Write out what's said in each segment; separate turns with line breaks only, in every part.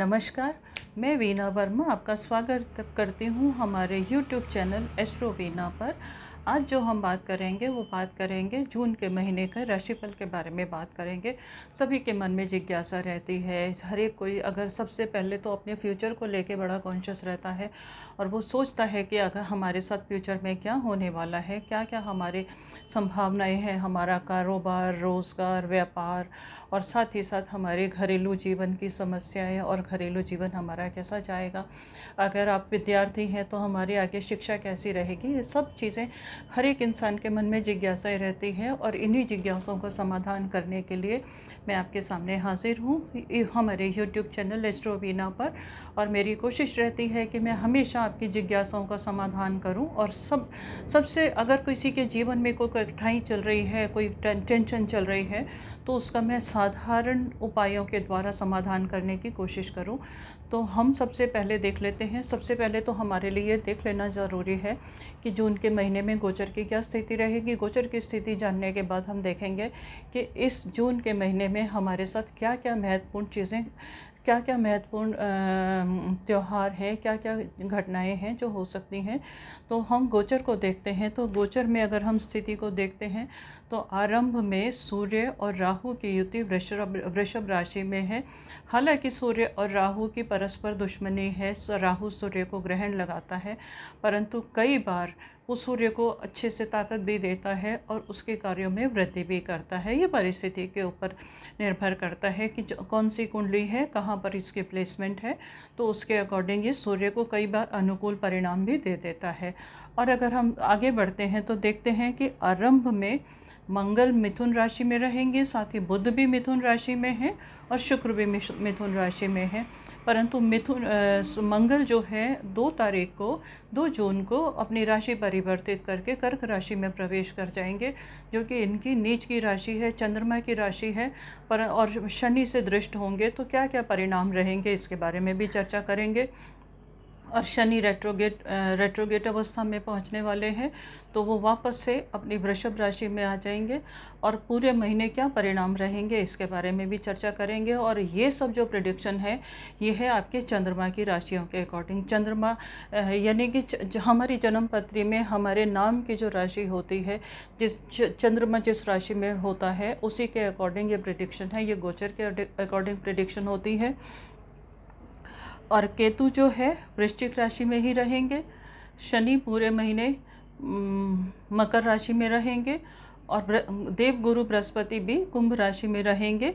नमस्कार। मैं वीना वर्मा आपका स्वागत करती हूँ हमारे YouTube चैनल एस्ट्रो वीना पर। आज जो हम बात करेंगे वो बात करेंगे जून के महीने का राशिफल के बारे में बात करेंगे। सभी के मन में जिज्ञासा रहती है, हर एक कोई अगर सबसे पहले तो अपने फ्यूचर को लेके बड़ा कॉन्शियस रहता है और वो सोचता है कि अगर हमारे साथ फ्यूचर में क्या होने वाला है, क्या क्या हमारे संभावनाएं हैं, हमारा कारोबार, रोज़गार, व्यापार और साथ ही साथ हमारे घरेलू जीवन की समस्याएं और घरेलू जीवन हमारा कैसा जाएगा। अगर आप विद्यार्थी हैं तो हमारी आगे शिक्षा कैसी रहेगी। ये सब चीज़ें हर एक इंसान के मन में जिज्ञासाएं रहती हैं और इन्हीं जिज्ञासाओं का समाधान करने के लिए मैं आपके सामने हाजिर हूँ हमारे YouTube चैनल एस्ट्रो वीना पर। और मेरी कोशिश रहती है कि मैं हमेशा आपकी जिज्ञासाओं का समाधान करूं और सबसे अगर किसी के जीवन में कोई कठिनाई चल रही है, कोई टेंशन चल रही है, तो उसका मैं साधारण उपायों के द्वारा समाधान करने की कोशिश करूं। तो हम सबसे पहले देख लेते हैं। सबसे पहले तो हमारे लिए ये देख लेना ज़रूरी है कि जून के महीने में गोचर की क्या स्थिति रहेगी। गोचर की स्थिति जानने के बाद हम देखेंगे कि इस जून के महीने में हमारे साथ क्या क्या महत्वपूर्ण चीज़ें, क्या क्या महत्वपूर्ण त्यौहार हैं, क्या क्या घटनाएं हैं जो हो सकती हैं। तो हम गोचर को देखते हैं। तो गोचर में अगर हम स्थिति को देखते हैं तो आरंभ में सूर्य और राहु की युति वृषभ राशि में है। हालांकि सूर्य और राहु की परस्पर दुश्मनी है, राहु सूर्य को ग्रहण लगाता है, परंतु कई बार वो सूर्य को अच्छे से ताकत भी देता है और उसके कार्यों में वृद्धि भी करता है। ये परिस्थिति के ऊपर निर्भर करता है कि कौन सी कुंडली है, कहाँ पर इसकी प्लेसमेंट है, तो उसके अकॉर्डिंग ये सूर्य को कई बार अनुकूल परिणाम भी दे देता है। और अगर हम आगे बढ़ते हैं तो देखते हैं कि आरंभ में मंगल मिथुन राशि में रहेंगे, साथ ही बुध भी मिथुन राशि में है और शुक्र भी मिथुन राशि में है। परंतु मंगल जो है 2 जून को अपनी राशि परिवर्तित करके कर्क राशि में प्रवेश कर जाएंगे, जो कि इनकी नीच की राशि है, चंद्रमा की राशि है। और शनि से दृष्ट होंगे तो क्या क्या परिणाम रहेंगे इसके बारे में भी चर्चा करेंगे। और शनि रेट्रोगेट अवस्था में पहुंचने वाले हैं, तो वो वापस से अपनी वृषभ राशि में आ जाएंगे और पूरे महीने क्या परिणाम रहेंगे इसके बारे में भी चर्चा करेंगे। और ये सब जो प्रेडिक्शन है ये है आपके चंद्रमा की राशियों के अकॉर्डिंग। चंद्रमा यानी कि हमारी जन्म पत्री में हमारे नाम की जो राशि होती है, चंद्रमा जिस राशि में होता है उसी के अकॉर्डिंग ये प्रेडिक्शन है, ये गोचर के अकॉर्डिंग प्रेडिक्शन होती है। और केतु जो है वृश्चिक राशि में ही रहेंगे। शनि पूरे महीने मकर राशि में रहेंगे और देवगुरु बृहस्पति भी कुंभ राशि में रहेंगे।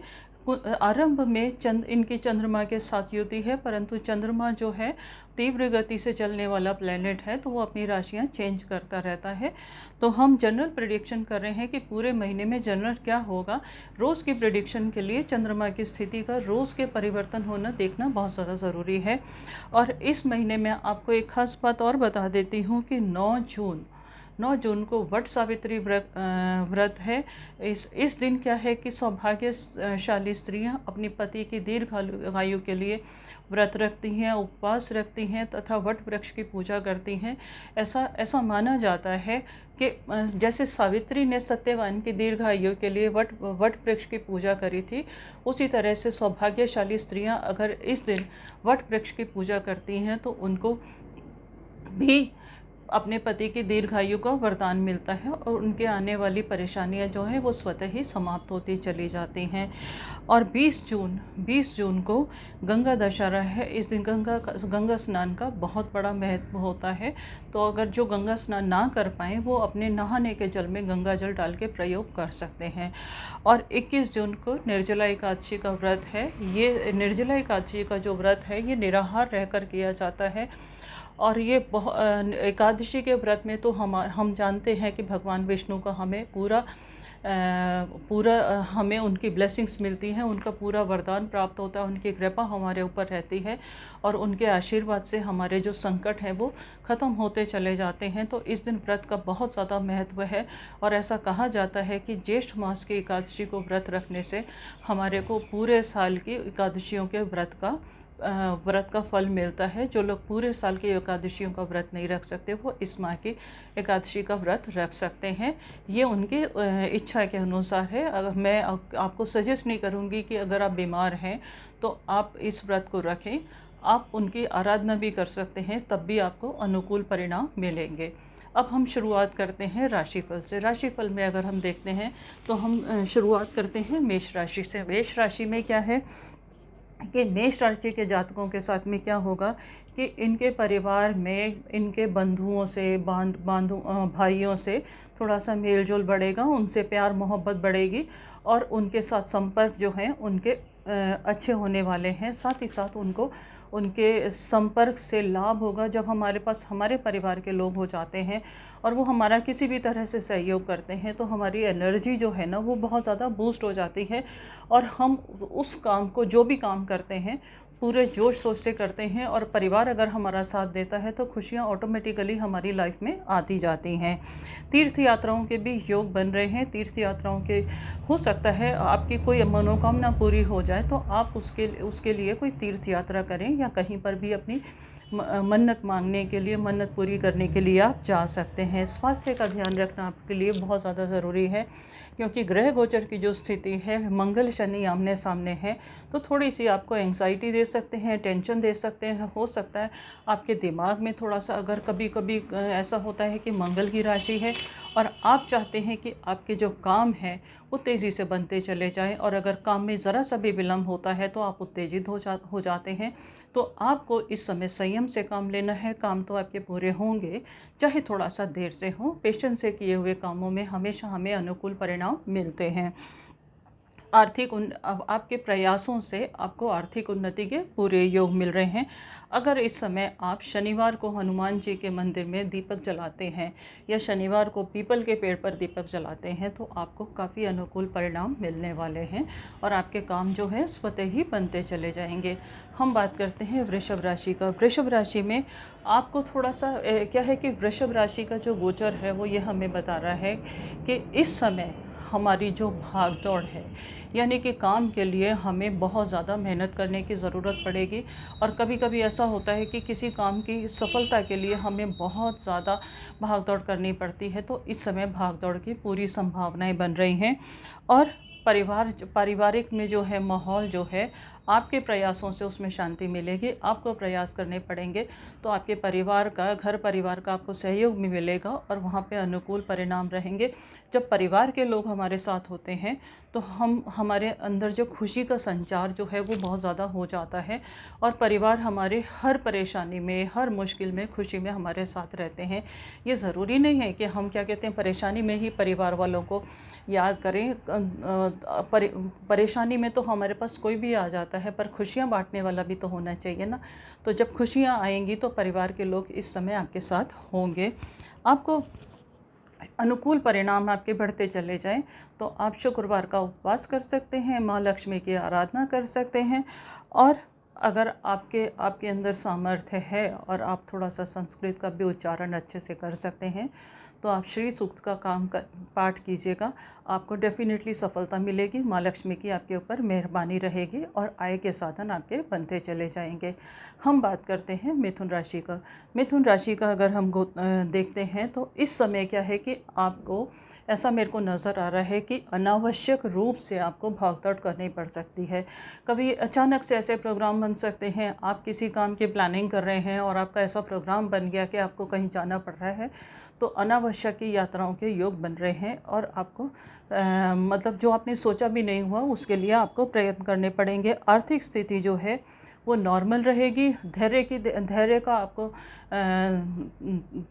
आरंभ में इनकी चंद्रमा के साथ युति है, परंतु चंद्रमा जो है तीव्र गति से चलने वाला प्लेनेट है, तो वो अपनी राशियां चेंज करता रहता है। तो हम जनरल प्रेडिक्शन कर रहे हैं कि पूरे महीने में जनरल क्या होगा। रोज़ की प्रेडिक्शन के लिए चंद्रमा की स्थिति का रोज़ के परिवर्तन होना देखना बहुत ज़्यादा ज़रूरी है। और इस महीने में आपको एक खास बात और बता देती हूँ कि 9 जून को वट सावित्री व्रत है। इस दिन क्या है कि सौभाग्यशाली स्त्रियां अपनी पति की दीर्घ आयु के लिए व्रत रखती हैं, उपवास रखती हैं तथा वट वृक्ष की पूजा करती हैं। ऐसा माना जाता है कि जैसे सावित्री ने सत्यवान की दीर्घ आयु के लिए वट वृक्ष की पूजा करी थी, उसी तरह से सौभाग्यशाली स्त्रियां अगर इस दिन वट वृक्ष की पूजा करती हैं तो उनको भी अपने पति की दीर्घायु का वरदान मिलता है और उनके आने वाली परेशानियां जो हैं वो स्वतः ही समाप्त होती चली जाती हैं। और 20 जून को गंगा दशहरा है। इस दिन गंगा स्नान का बहुत बड़ा महत्व होता है। तो अगर जो गंगा स्नान ना कर पाएँ वो अपने नहाने के जल में गंगा जल डाल के प्रयोग कर सकते हैं। और 21 जून को निर्जला एकादशी का व्रत है। ये निर्जला एकादशी का जो व्रत है ये निराहार रहकर किया जाता है। और ये एकादशी के व्रत में तो हम जानते हैं कि भगवान विष्णु का हमें पूरा हमें उनकी ब्लेसिंग्स मिलती हैं, उनका पूरा वरदान प्राप्त होता है, उनकी कृपा हमारे ऊपर रहती है और उनके आशीर्वाद से हमारे जो संकट हैं वो ख़त्म होते चले जाते हैं। तो इस दिन व्रत का बहुत ज़्यादा महत्व है और ऐसा कहा जाता है कि ज्येष्ठ मास की एकादशी को व्रत रखने से हमारे को पूरे साल की एकादशियों के व्रत का व्रत का फल मिलता है। जो लोग पूरे साल की एकादशियों का व्रत नहीं रख सकते वो इस माह की एकादशी का व्रत रख सकते हैं। ये उनकी इच्छा के अनुसार है। अगर मैं आपको सजेस्ट नहीं करूँगी कि अगर आप बीमार हैं तो आप इस व्रत को रखें। आप उनकी आराधना भी कर सकते हैं, तब भी आपको अनुकूल परिणाम मिलेंगे। अब हम शुरुआत करते हैं राशिफल से। राशिफल में अगर हम देखते हैं तो हम शुरुआत करते हैं मेष राशि से। मेष राशि में क्या है कि मेष राशि के जातकों के साथ में क्या होगा कि इनके परिवार में इनके बंधुओं से भाइयों से थोड़ा सा मेल जोल बढ़ेगा, उनसे प्यार मोहब्बत बढ़ेगी और उनके साथ संपर्क जो हैं उनके अच्छे होने वाले हैं। साथ ही साथ उनको उनके संपर्क से लाभ होगा। जब हमारे पास हमारे परिवार के लोग हो जाते हैं और वो हमारा किसी भी तरह से सहयोग करते हैं तो हमारी एनर्जी जो है ना वो बहुत ज़्यादा बूस्ट हो जाती है और हम उस काम को, जो भी काम करते हैं, पूरे जोश शोर से करते हैं। और परिवार अगर हमारा साथ देता है तो खुशियाँ ऑटोमेटिकली हमारी लाइफ में आती जाती हैं। तीर्थ यात्राओं के भी योग बन रहे हैं। तीर्थ यात्राओं के हो सकता है आपकी कोई मनोकामना पूरी हो जाए तो आप उसके लिए कोई तीर्थ यात्रा करें या कहीं पर भी अपनी मन्नत मांगने के लिए, मन्नत पूरी करने के लिए आप जा सकते हैं। स्वास्थ्य का ध्यान रखना आपके लिए बहुत ज़्यादा ज़रूरी है क्योंकि ग्रह गोचर की जो स्थिति है, मंगल शनि आमने सामने है, तो थोड़ी सी आपको एंग्जाइटी दे सकते हैं, टेंशन दे सकते हैं। हो सकता है आपके दिमाग में थोड़ा सा, अगर कभी कभी ऐसा होता है कि मंगल की राशि है और आप चाहते हैं कि आपके जो काम है वो तेज़ी से बनते चले जाएं और अगर काम में ज़रा सा भी विलम्ब होता है तो आप उत्तेजित हो जाते हैं। तो आपको इस समय संयम से काम लेना है। काम तो आपके पूरे होंगे, चाहे थोड़ा सा देर से हो। पेशेंस से किए हुए कामों में हमेशा हमें अनुकूल परिणाम मिलते हैं। अब आपके प्रयासों से आपको आर्थिक उन्नति के पूरे योग मिल रहे हैं। अगर इस समय आप शनिवार को हनुमान जी के मंदिर में दीपक जलाते हैं या शनिवार को पीपल के पेड़ पर दीपक जलाते हैं तो आपको काफ़ी अनुकूल परिणाम मिलने वाले हैं और आपके काम जो है स्वतः ही बनते चले जाएंगे। हम बात करते हैं वृषभ राशि का। वृषभ राशि में आपको थोड़ा सा क्या है कि वृषभ राशि का जो गोचर है वो ये हमें बता रहा है कि इस समय हमारी जो भाग दौड़ है, यानी कि काम के लिए हमें बहुत ज़्यादा मेहनत करने की ज़रूरत पड़ेगी। और कभी कभी ऐसा होता है कि किसी काम की सफलता के लिए हमें बहुत ज़्यादा भाग दौड़ करनी पड़ती है। तो इस समय भाग दौड़ की पूरी संभावनाएं बन रही हैं और पारिवारिक में जो है माहौल जो है, आपके प्रयासों से उसमें शांति मिलेगी। आपको प्रयास करने पड़ेंगे तो आपके घर परिवार का आपको सहयोग भी मिलेगा और वहाँ पे अनुकूल परिणाम रहेंगे। जब परिवार के लोग हमारे साथ होते हैं तो हमारे अंदर जो खुशी का संचार जो है वो बहुत ज़्यादा हो जाता है और परिवार हमारे हर परेशानी में, हर मुश्किल में, खुशी में हमारे साथ रहते हैं। ये ज़रूरी नहीं है कि हम क्या कहते हैं परेशानी में ही परिवार वालों को याद करें। परेशानी में तो हमारे पास कोई भी आ जाता है, पर खुशियाँ बांटने वाला भी तो होना चाहिए ना। तो जब खुशियाँ आएंगी तो परिवार के लोग इस समय आपके साथ होंगे। आपको अनुकूल परिणाम आपके बढ़ते चले जाएं तो आप शुक्रवार का उपवास कर सकते हैं, माँ लक्ष्मी की आराधना कर सकते हैं। और अगर आपके अंदर सामर्थ्य है और आप थोड़ा सा संस्कृत का भी उच्चारण अच्छे से कर सकते हैं तो आप श्री सूक्त का पाठ कीजिएगा। आपको डेफिनेटली सफलता मिलेगी। माँ लक्ष्मी की आपके ऊपर मेहरबानी रहेगी और आय के साधन आपके बनते चले जाएंगे। हम बात करते हैं मिथुन राशि का। मिथुन राशि का अगर हम देखते हैं तो इस समय क्या है कि आपको ऐसा मेरे को नज़र आ रहा है कि अनावश्यक रूप से आपको भागदौड़ करनी पड़ सकती है। कभी अचानक से ऐसे प्रोग्राम बन सकते हैं, आप किसी काम की प्लानिंग कर रहे हैं और आपका ऐसा प्रोग्राम बन गया कि आपको कहीं जाना पड़ रहा है, तो अनावश्यक यात्राओं के योग बन रहे हैं और आपको मतलब जो आपने सोचा भी नहीं हुआ उसके लिए आपको प्रयत्न करने पड़ेंगे। आर्थिक स्थिति जो है वो नॉर्मल रहेगी। धैर्य का आपको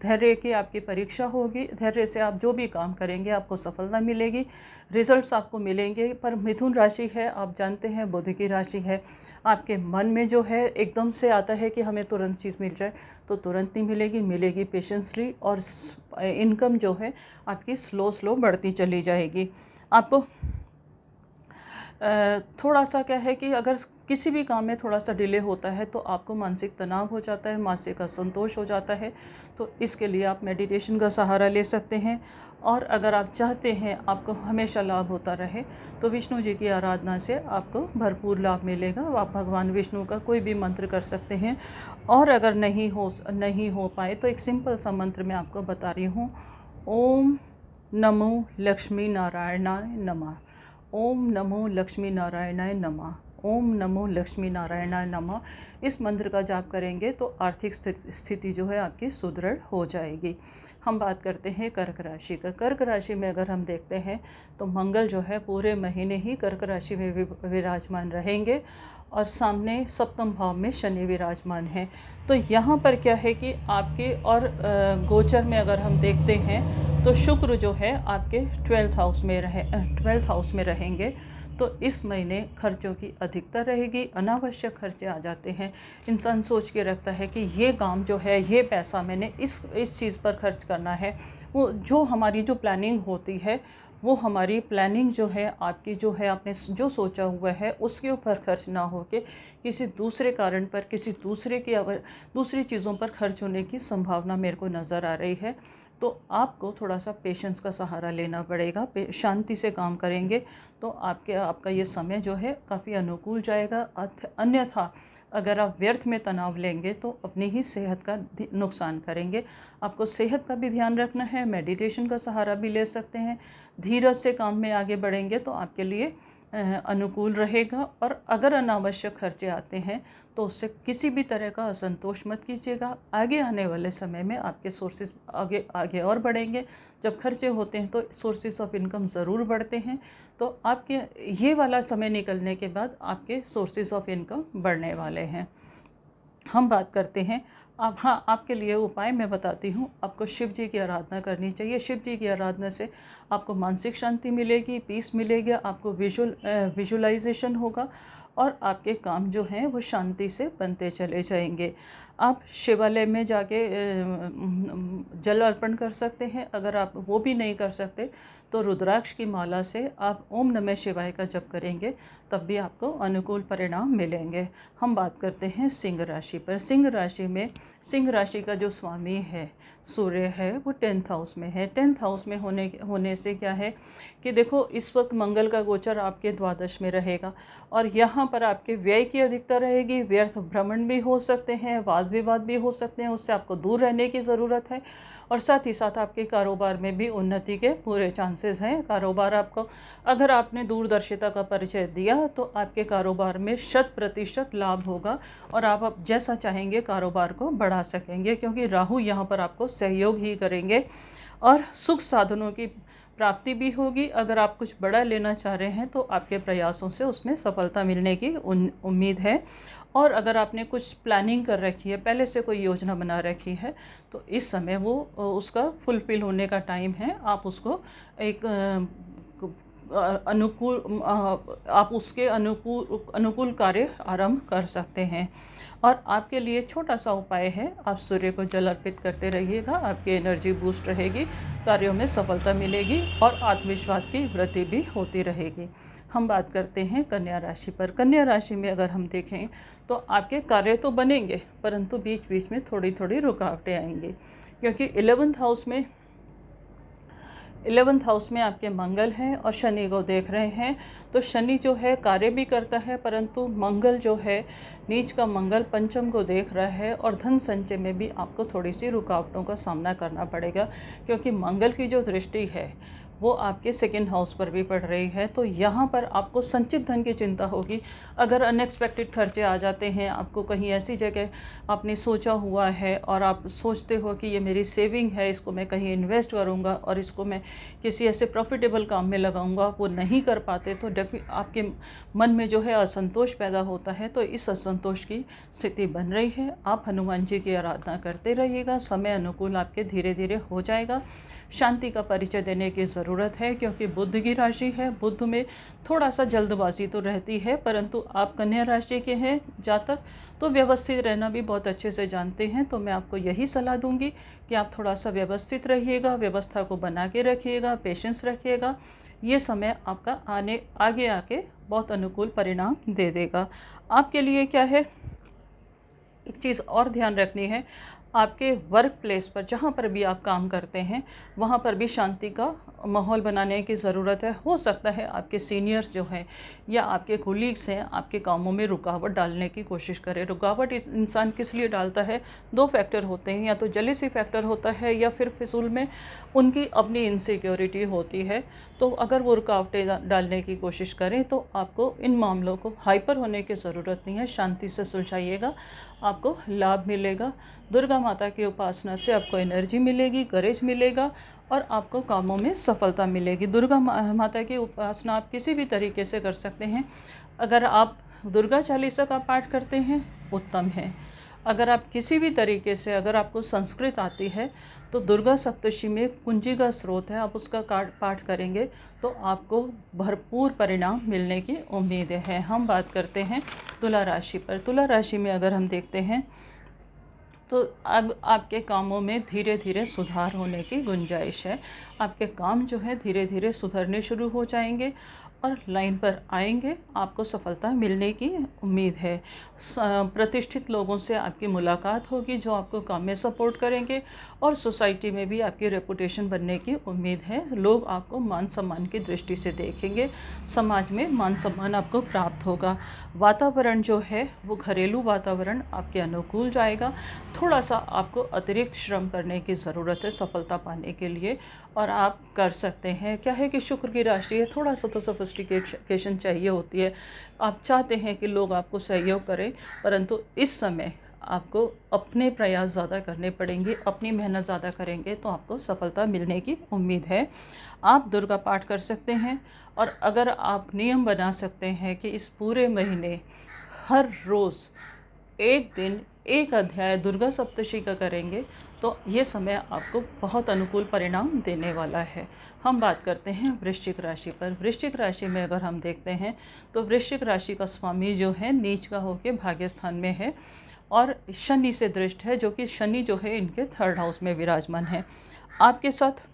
धैर्य की आपकी परीक्षा होगी। धैर्य से आप जो भी काम करेंगे आपको सफलता मिलेगी, रिजल्ट्स आपको मिलेंगे। पर मिथुन राशि है, आप जानते हैं बुध की राशि है। आपके मन में जो है एकदम से आता है कि हमें तुरंत चीज़ मिल जाए, तो तुरंत नहीं मिलेगी पेशेंसली। और इनकम जो है आपकी स्लो बढ़ती चली जाएगी। आपको थोड़ा सा क्या है कि अगर किसी भी काम में थोड़ा सा डिले होता है तो आपको मानसिक तनाव हो जाता है, मानसिक असंतोष हो जाता है। तो इसके लिए आप मेडिटेशन का सहारा ले सकते हैं। और अगर आप चाहते हैं आपको हमेशा लाभ होता रहे तो विष्णु जी की आराधना से आपको भरपूर लाभ मिलेगा। आप भगवान विष्णु का कोई भी मंत्र कर सकते हैं। और अगर नहीं हो पाए तो एक सिंपल सा मंत्र मैं आपको बता रही हूँ। ओम नमो लक्ष्मी नारायणाय नमः। ओम नमो लक्ष्मी नारायणाय नमः। ओम नमो लक्ष्मी नारायणाय नमः। इस मंत्र का जाप करेंगे तो आर्थिक स्थिति जो है आपकी सुदृढ़ हो जाएगी। हम बात करते हैं कर्क राशि का। कर्क राशि में अगर हम देखते हैं तो मंगल जो है पूरे महीने ही कर्क राशि में विराजमान रहेंगे और सामने सप्तम भाव में शनि विराजमान है। तो यहाँ पर क्या है कि आपके और गोचर में अगर हम देखते हैं तो शुक्र जो है आपके 12th हाउस में रहेंगे। तो इस महीने खर्चों की अधिकता रहेगी, अनावश्यक खर्चे आ जाते हैं। इंसान सोच के रखता है कि ये काम जो है, ये पैसा मैंने इस चीज़ पर खर्च करना है। वो जो हमारी जो प्लानिंग होती है, वो हमारी प्लानिंग जो है आपकी जो है आपने जो सोचा हुआ है उसके ऊपर खर्च ना हो के किसी दूसरे कारण पर, किसी दूसरी चीज़ों पर खर्च होने की संभावना मेरे को नज़र आ रही है। तो आपको थोड़ा सा पेशेंस का सहारा लेना पड़ेगा। शांति से काम करेंगे तो आपका ये समय जो है काफ़ी अनुकूल जाएगा। अन्यथा अगर आप व्यर्थ में तनाव लेंगे तो अपनी ही सेहत का नुकसान करेंगे। आपको सेहत का भी ध्यान रखना है। मेडिटेशन का सहारा भी ले सकते हैं। धीरज से काम में आगे बढ़ेंगे तो आपके लिए अनुकूल रहेगा। और अगर अनावश्यक खर्चे आते हैं तो उससे किसी भी तरह का असंतोष मत कीजिएगा। आगे आने वाले समय में आपके सोर्सेज आगे और बढ़ेंगे। जब खर्चे होते हैं तो सोर्सेज ऑफ इनकम ज़रूर बढ़ते हैं। तो आपके ये वाला समय निकलने के बाद आपके सोर्सेज ऑफ इनकम बढ़ने वाले हैं। हम बात करते हैं अब। हाँ, आपके लिए उपाय मैं बताती हूँ। आपको शिव जी की आराधना करनी चाहिए। शिव जी की आराधना से आपको मानसिक शांति मिलेगी, पीस मिलेगी, आपको विजुअलाइजेशन होगा और आपके काम जो हैं वो शांति से बनते चले जाएंगे। आप शिवालय में जाके जल अर्पण कर सकते हैं। अगर आप वो भी नहीं कर सकते तो रुद्राक्ष की माला से आप ओम नमः शिवाय का जप करेंगे, तब भी आपको अनुकूल परिणाम मिलेंगे। हम बात करते हैं सिंह राशि पर। सिंह राशि का जो स्वामी है सूर्य है वो 10th हाउस में है। 10th हाउस में होने से क्या है कि देखो, इस वक्त मंगल का गोचर आपके द्वादश में रहेगा और यहाँ पर आपके व्यय की अधिकता रहेगी। व्यर्थ भ्रमण भी हो सकते हैं, वाद विवाद भी हो सकते हैं, उससे आपको दूर रहने की ज़रूरत है। और साथ ही साथ आपके कारोबार में भी उन्नति के पूरे चांसेस हैं। कारोबार आपको, अगर आपने दूरदर्शिता का परिचय दिया तो आपके कारोबार में 100% लाभ होगा और आप जैसा चाहेंगे कारोबार को बढ़ा सकेंगे, क्योंकि राहु यहाँ पर आपको सहयोग ही करेंगे और सुख साधनों की प्राप्ति भी होगी। अगर आप कुछ बड़ा लेना चाह रहे हैं तो आपके प्रयासों से उसमें सफलता मिलने की उम्मीद है। और अगर आपने कुछ प्लानिंग कर रखी है, पहले से कोई योजना बना रखी है, तो इस समय वो उसका फुलफिल होने का टाइम है। आप उसको एक आप उसके अनुकूल कार्य आरंभ कर सकते हैं। और आपके लिए छोटा सा उपाय है, आप सूर्य को जल अर्पित करते रहिएगा। आपकी एनर्जी बूस्ट रहेगी, कार्यों में सफलता मिलेगी और आत्मविश्वास की वृद्धि भी होती रहेगी। हम बात करते हैं कन्या राशि पर। कन्या राशि में अगर हम देखें तो आपके कार्य तो बनेंगे, परंतु बीच बीच में थोड़ी थोड़ी रुकावटें आएंगी, क्योंकि 11th हाउस में आपके मंगल हैं और शनि को देख रहे हैं। तो शनि जो है कार्य भी करता है, परंतु मंगल जो है, नीच का मंगल पंचम को देख रहा है और धन संचय में भी आपको थोड़ी सी रुकावटों का सामना करना पड़ेगा, क्योंकि मंगल की जो दृष्टि है वो आपके 2nd हाउस पर भी पड़ रही है। तो यहाँ पर आपको संचित धन की चिंता होगी। अगर अनएक्सपेक्टेड खर्चे आ जाते हैं, आपको कहीं ऐसी जगह आपने सोचा हुआ है और आप सोचते हो कि ये मेरी सेविंग है, इसको मैं कहीं इन्वेस्ट करूँगा और इसको मैं किसी ऐसे प्रॉफिटेबल काम में लगाऊंगा, वो नहीं कर पाते तो आपके मन में जो है असंतोष पैदा होता है। तो इस असंतोष की स्थिति बन रही है। आप हनुमान जी की आराधना करते रहिएगा, समय अनुकूल आपके धीरे धीरे हो जाएगा। शांति का परिचय देने की ज़रूरत ज़रूरत है, क्योंकि बुध की राशि है। बुध में थोड़ा सा जल्दबाजी तो रहती है, परंतु आप कन्या राशि के हैं जातक, तो व्यवस्थित रहना भी बहुत अच्छे से जानते हैं। तो मैं आपको यही सलाह दूंगी कि आप थोड़ा सा व्यवस्थित रहिएगा, व्यवस्था को बना के रखिएगा, पेशेंस रखिएगा। ये समय आपका आगे आके बहुत अनुकूल परिणाम दे देगा। आपके लिए क्या है, एक चीज़ और ध्यान रखनी है, आपके वर्क प्लेस पर जहाँ पर भी आप काम करते हैं वहाँ पर भी शांति का माहौल बनाने की ज़रूरत है। हो सकता है आपके सीनियर्स जो हैं या आपके कोलीग्स हैं आपके कामों में रुकावट डालने की कोशिश करें। रुकावट इस इंसान किस लिए डालता है, दो फैक्टर होते हैं, या तो जेलसी फैक्टर होता है या फिर फिजूल में उनकी अपनी इनसिक्योरिटी होती है। तो अगर वो रुकावटें डालने की कोशिश करें तो आपको इन मामलों को हाइपर होने की ज़रूरत नहीं है, शांति से सुलझाइएगा, आपको लाभ मिलेगा। दुर्गा माता की उपासना से आपको एनर्जी मिलेगी, करेज मिलेगा और आपको कामों में सफलता मिलेगी। दुर्गा माता की उपासना आप किसी भी तरीके से कर सकते हैं। अगर आप दुर्गा चालीसा का पाठ करते हैं उत्तम है। अगर आप किसी भी तरीके से, अगर आपको संस्कृत आती है तो दुर्गा सप्तशी में कुंजी का स्रोत है, आप उसका पाठ करेंगे तो आपको भरपूर परिणाम मिलने की उम्मीद है। हम बात करते हैं तुला राशि पर। तुला राशि में अगर हम देखते हैं तो अब आपके कामों में धीरे धीरे सुधार होने की गुंजाइश है। आपके काम जो है धीरे धीरे सुधरने शुरू हो जाएंगे और लाइन पर आएंगे, आपको सफलता मिलने की उम्मीद है। प्रतिष्ठित लोगों से आपकी मुलाकात होगी जो आपको काम में सपोर्ट करेंगे और सोसाइटी में भी आपकी रेपुटेशन बनने की उम्मीद है। लोग आपको मान सम्मान की दृष्टि से देखेंगे, समाज में मान सम्मान आपको प्राप्त होगा। वातावरण जो है वो घरेलू वातावरण आपके अनुकूल जाएगा। थोड़ा सा आपको अतिरिक्त श्रम करने की ज़रूरत है सफलता पाने के लिए, और आप कर सकते हैं। क्या है कि शुक्र की राशि है, थोड़ा सा तो सोफिस्टिकेशन चाहिए होती है। आप चाहते हैं कि लोग आपको सहयोग करें, परंतु इस समय आपको अपने प्रयास ज़्यादा करने पड़ेंगे, अपनी मेहनत ज़्यादा करेंगे तो आपको सफलता मिलने की उम्मीद है। आप दुर्गा पाठ कर सकते हैं, और अगर आप नियम बना सकते हैं कि इस पूरे महीने हर रोज़ एक दिन एक अध्याय दुर्गा सप्तशी का करेंगे तो ये समय आपको बहुत अनुकूल परिणाम देने वाला है। हम बात करते हैं वृश्चिक राशि पर। वृश्चिक राशि में अगर हम देखते हैं तो वृश्चिक राशि का स्वामी जो है नीच का होकर भाग्य स्थान में है और शनि से दृष्ट है, जो कि शनि जो है इनके 3rd हाउस में विराजमान है। आपके साथ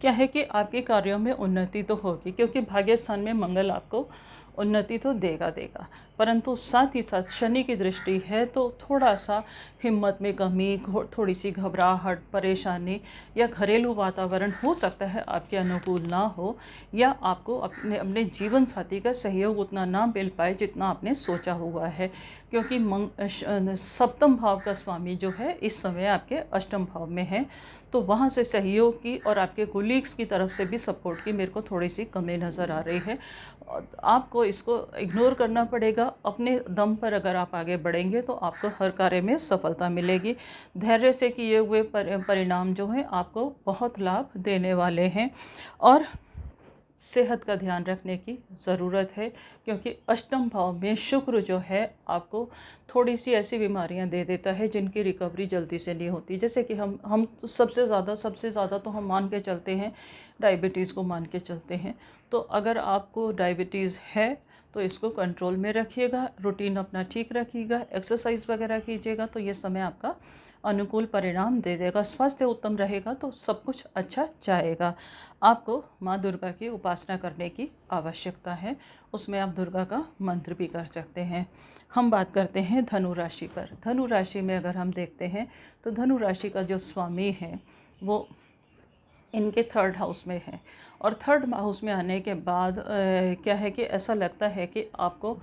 क्या है कि आपके कार्यों में उन्नति तो होगी, क्योंकि भाग्य स्थान में मंगल आपको उन्नति तो देगा, परंतु साथ ही साथ शनि की दृष्टि है तो थोड़ा सा हिम्मत में कमी, थोड़ी सी घबराहट, परेशानी या घरेलू वातावरण हो सकता है आपके अनुकूल ना हो, या आपको अपने जीवन साथी का सहयोग उतना ना मिल पाए जितना आपने सोचा हुआ है, क्योंकि सप्तम भाव का स्वामी जो है इस समय आपके अष्टम भाव में है। तो वहाँ से सहयोग की और आपके कोलीग्स की तरफ से भी सपोर्ट की मेरे को थोड़ी सी कमी नज़र आ रही है। आपको इसको इग्नोर करना पड़ेगा। अपने दम पर अगर आप आगे बढ़ेंगे तो आपको हर कार्य में सफलता मिलेगी। धैर्य से किए हुए परिणाम जो हैं आपको बहुत लाभ देने वाले हैं। और सेहत का ध्यान रखने की ज़रूरत है, क्योंकि अष्टम भाव में शुक्र जो है आपको थोड़ी सी ऐसी बीमारियां दे देता है जिनकी रिकवरी जल्दी से नहीं होती। जैसे कि हम सबसे ज़्यादा तो हम मान के चलते हैं, डायबिटीज़ को मान के चलते हैं। तो अगर आपको डायबिटीज़ है तो इसको कंट्रोल में रखिएगा, रूटीन अपना ठीक रखिएगा, एक्सरसाइज वगैरह कीजिएगा, तो ये समय आपका अनुकूल परिणाम दे देगा। स्वास्थ्य उत्तम रहेगा तो सब कुछ अच्छा जाएगा। आपको माँ दुर्गा की उपासना करने की आवश्यकता है, उसमें आप दुर्गा का मंत्र भी कर सकते हैं। हम बात करते हैं धनु राशि पर। धनु राशि में अगर हम देखते हैं तो धनु राशि का जो स्वामी है वो इनके 3rd हाउस में है, और 3rd हाउस में आने के बाद क्या है कि ऐसा लगता है कि आपको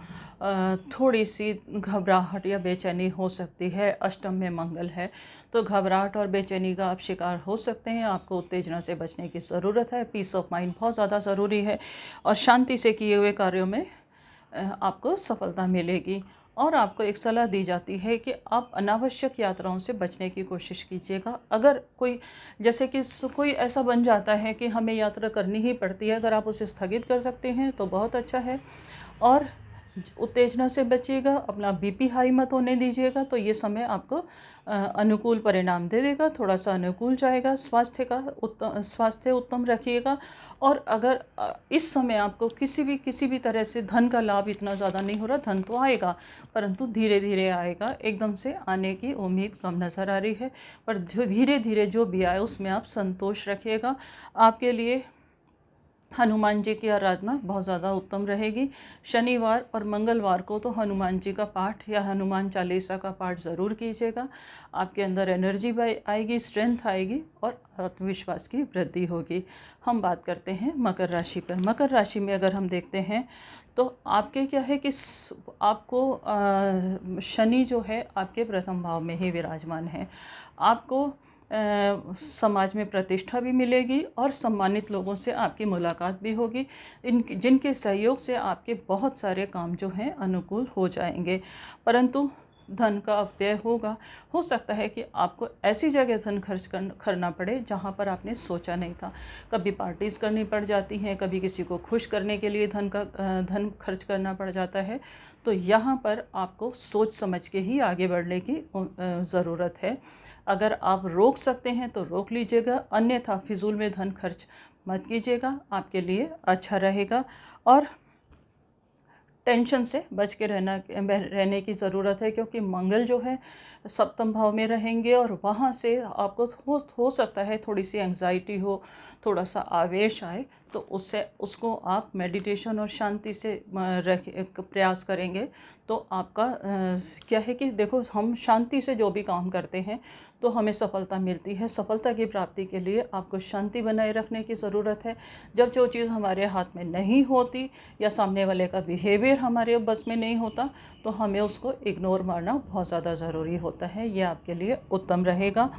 थोड़ी सी घबराहट या बेचैनी हो सकती है। अष्टम में मंगल है तो घबराहट और बेचैनी का आप शिकार हो सकते हैं। आपको उत्तेजना से बचने की ज़रूरत है। पीस ऑफ माइंड बहुत ज़्यादा ज़रूरी है, और शांति से किए हुए कार्यों में आपको सफलता मिलेगी। और आपको एक सलाह दी जाती है कि आप अनावश्यक यात्राओं से बचने की कोशिश कीजिएगा। अगर कोई, जैसे कि कोई ऐसा बन जाता है कि हमें यात्रा करनी ही पड़ती है, अगर आप उसे स्थगित कर सकते हैं तो बहुत अच्छा है। और उत्तेजना से बचिएगा, अपना बीपी हाई मत होने दीजिएगा। तो ये समय आपको अनुकूल परिणाम दे देगा, थोड़ा सा अनुकूल जाएगा। स्वास्थ्य उत्तम रखिएगा। और अगर इस समय आपको किसी भी तरह से धन का लाभ इतना ज़्यादा नहीं हो रहा, धन तो आएगा परंतु धीरे धीरे आएगा, एकदम से आने की उम्मीद कम नज़र आ रही है। पर जो धीरे धीरे जो भी आए उसमें आप संतोष रखिएगा। आपके लिए हनुमान जी की आराधना बहुत ज़्यादा उत्तम रहेगी। शनिवार और मंगलवार को तो हनुमान जी का पाठ या हनुमान चालीसा का पाठ ज़रूर कीजिएगा। आपके अंदर एनर्जी आएगी, स्ट्रेंथ आएगी और आत्मविश्वास की वृद्धि होगी। हम बात करते हैं मकर राशि पर। मकर राशि में अगर हम देखते हैं तो आपके क्या है कि आपको शनि जो है आपके प्रथम भाव में ही विराजमान है। आपको समाज में प्रतिष्ठा भी मिलेगी और सम्मानित लोगों से आपकी मुलाकात भी होगी, जिनके सहयोग से आपके बहुत सारे काम जो हैं अनुकूल हो जाएंगे। परंतु धन का अपव्यय होगा। हो सकता है कि आपको ऐसी जगह धन खर्च करना पड़े जहाँ पर आपने सोचा नहीं था। कभी पार्टीज़ करनी पड़ जाती हैं, कभी किसी को खुश करने के लिए धन खर्च करना पड़ जाता है। तो यहाँ पर आपको सोच समझ के ही आगे बढ़ने की ज़रूरत है। अगर आप रोक सकते हैं तो रोक लीजिएगा, अन्यथा फिजूल में धन खर्च मत कीजिएगा, आपके लिए अच्छा रहेगा। और टेंशन से बच के रहने की ज़रूरत है, क्योंकि मंगल जो है सप्तम भाव में रहेंगे और वहाँ से आपको हो सकता है थोड़ी सी एंग्जाइटी हो, थोड़ा सा आवेश आए। तो उसको आप मेडिटेशन और शांति से प्रयास करेंगे तो आपका क्या है कि देखो, हम शांति से जो भी काम करते हैं तो हमें सफलता मिलती है। सफलता की प्राप्ति के लिए आपको शांति बनाए रखने की ज़रूरत है। जब जो चीज़ हमारे हाथ में नहीं होती या सामने वाले का बिहेवियर हमारे बस में नहीं होता तो हमें उसको इग्नोर मारना बहुत ज़्यादा ज़रूरी होता है। ये आपके लिए उत्तम रहेगा।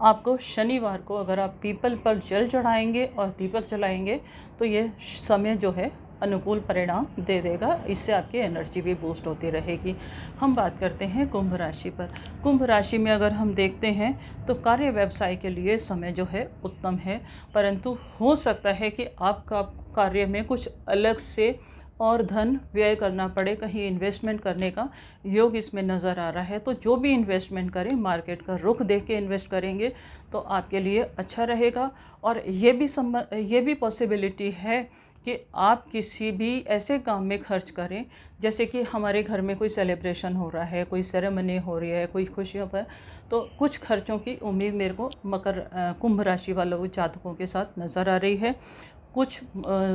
आपको शनिवार को अगर आप पीपल पर जल चढ़ाएंगे और दीपक जलाएंगे तो ये समय जो है अनुकूल परिणाम दे देगा। इससे आपकी एनर्जी भी बूस्ट होती रहेगी। हम बात करते हैं कुंभ राशि पर। कुंभ राशि में अगर हम देखते हैं तो कार्य व्यवसाय के लिए समय जो है उत्तम है, परंतु हो सकता है कि आपका कार्य में कुछ अलग से और धन व्यय करना पड़े, कहीं इन्वेस्टमेंट करने का योग इसमें नज़र आ रहा है। तो जो भी इन्वेस्टमेंट करें मार्केट का रुख देख के इन्वेस्ट करेंगे तो आपके लिए अच्छा रहेगा। और ये भी पॉसिबिलिटी है कि आप किसी भी ऐसे काम में खर्च करें, जैसे कि हमारे घर में कोई सेलिब्रेशन हो रहा है, कोई सेरेमनी हो रही है, कोई खुशियों पर, तो कुछ खर्चों की उम्मीद मेरे को कुंभ राशि वालों जातकों के साथ नज़र आ रही है। कुछ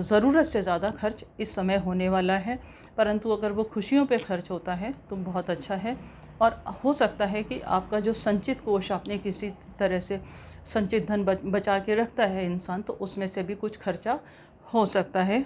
ज़रूरत से ज़्यादा खर्च इस समय होने वाला है, परंतु अगर वो खुशियों पे खर्च होता है तो बहुत अच्छा है। और हो सकता है कि आपका जो संचित कोष आपने किसी तरह से संचित धन बचा के रखता है इंसान, तो उसमें से भी कुछ खर्चा हो सकता है।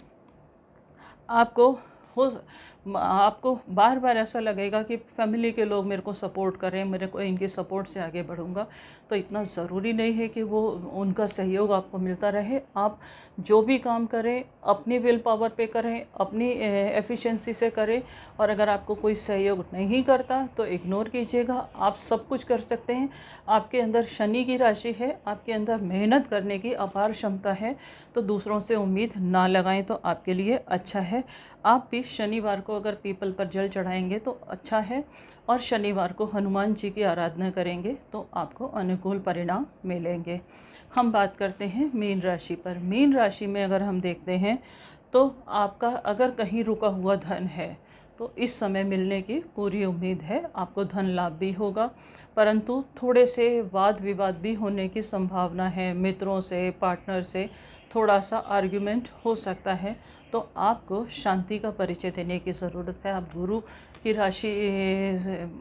आपको बार बार ऐसा लगेगा कि फैमिली के लोग मेरे को सपोर्ट करें, मेरे को इनकी सपोर्ट से आगे बढ़ूंगा। तो इतना ज़रूरी नहीं है कि वो उनका सहयोग आपको मिलता रहे। आप जो भी काम करें अपनी विल पावर पे करें, अपनी एफिशिएंसी से करें। और अगर आपको कोई सहयोग नहीं करता तो इग्नोर कीजिएगा, आप सब कुछ कर सकते हैं। आपके अंदर शनि की राशि है, आपके अंदर मेहनत करने की अपार क्षमता है, तो दूसरों से उम्मीद ना लगाएं तो आपके लिए अच्छा है। आप भी शनिवार को अगर पीपल पर जल चढ़ाएंगे तो अच्छा है, और शनिवार को हनुमान जी की आराधना करेंगे तो आपको अनुकूल परिणाम मिलेंगे। हम बात करते हैं मीन राशि पर। मीन राशि में अगर हम देखते हैं तो आपका अगर कहीं रुका हुआ धन है तो इस समय मिलने की पूरी उम्मीद है। आपको धन लाभ भी होगा, परंतु थोड़े से वाद विवाद भी होने की संभावना है। मित्रों से, पार्टनर से थोड़ा सा आर्ग्यूमेंट हो सकता है, तो आपको शांति का परिचय देने की ज़रूरत है। आप गुरु की राशि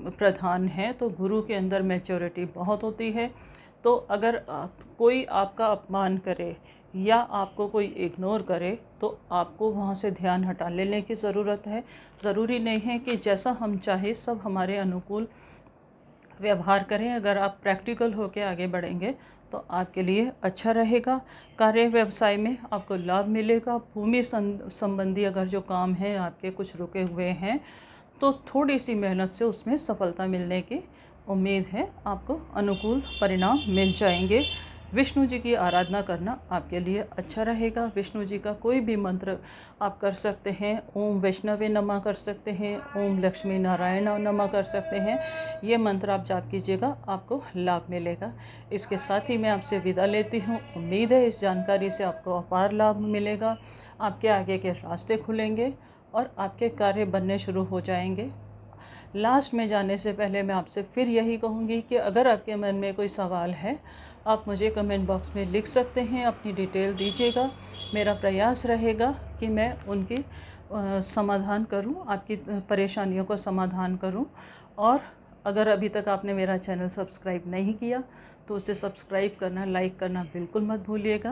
प्रधान हैं, तो गुरु के अंदर मैच्योरिटी बहुत होती है। तो अगर कोई आपका अपमान करे या आपको कोई इग्नोर करे तो आपको वहाँ से ध्यान हटा लेने की ज़रूरत है। ज़रूरी नहीं है कि जैसा हम चाहें सब हमारे अनुकूल व्यवहार करें। अगर आप प्रैक्टिकल होकर आगे बढ़ेंगे तो आपके लिए अच्छा रहेगा। कार्य व्यवसाय में आपको लाभ मिलेगा। भूमि संबंधी अगर जो काम हैं आपके कुछ रुके हुए हैं तो थोड़ी सी मेहनत से उसमें सफलता मिलने की उम्मीद है। आपको अनुकूल परिणाम मिल जाएंगे। विष्णु जी की आराधना करना आपके लिए अच्छा रहेगा। विष्णु जी का कोई भी मंत्र आप कर सकते हैं। ओम वैष्णवे नमः कर सकते हैं, ओम लक्ष्मी नारायण नमः कर सकते हैं। ये मंत्र आप जाप कीजिएगा, आपको लाभ मिलेगा। इसके साथ ही मैं आपसे विदा लेती हूँ। उम्मीद है इस जानकारी से आपको अपार लाभ मिलेगा, आपके आगे के रास्ते खुलेंगे और आपके कार्य बनने शुरू हो जाएंगे। लास्ट में जाने से पहले मैं आपसे फिर यही कहूँगी कि अगर आपके मन में कोई सवाल है, आप मुझे कमेंट बॉक्स में लिख सकते हैं, अपनी डिटेल दीजिएगा। मेरा प्रयास रहेगा कि मैं उनकी समाधान करूं, आपकी परेशानियों को समाधान करूं। और अगर अभी तक आपने मेरा चैनल सब्सक्राइब नहीं किया तो उसे सब्सक्राइब करना, लाइक करना बिल्कुल मत भूलिएगा।